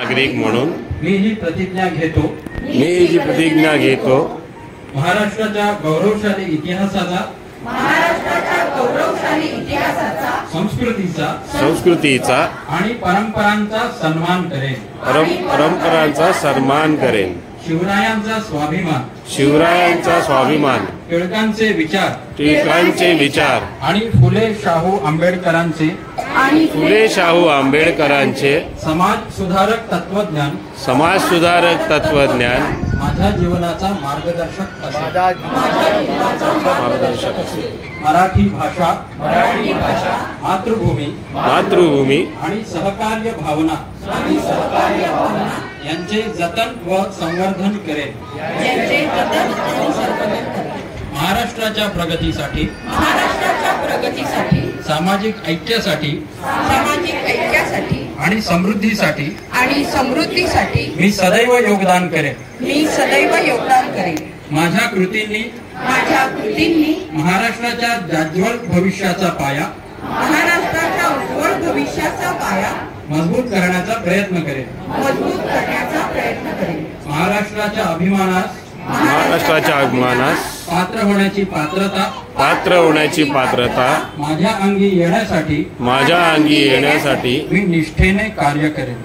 नागरिक म्हणून मी ही प्रतिज्ञा घेतो महाराष्ट्राच्या गौरवशाली इतिहासाचा संस्कृतीचा आणि परंपरांचा सन्मान करेन शिवरायांचा स्वाभिमान टिळकांचे विचार आणि फुले शाहू आंबेडकरांचे समाज सुधारक तत्वज्ञान माझ्या जीवनाचा मार्गदर्शक असेल। मराठी भाषा मातृभूमी आणि सहकार्य भावना यांचे जतन व संवर्धन करेन। महाराष्ट्राच्या प्रगतीसाठी सामाजिक ऐक्यासाठी आणि समृद्धीसाठी मी सदैव योगदान करेन। माझ्या कृतींनी महाराष्ट्राच्या उज्ज्वल भविष्याचा पाया मजबूत करण्याचा प्रयत्न करेन। महाराष्ट्राच्या अभिमानास पात्र होण्याची पात्रता माझ्या अंगी येण्यासाठी मी निष्ठेने कार्य करेन।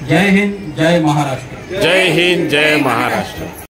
जय हिंद जय महाराष्ट्र।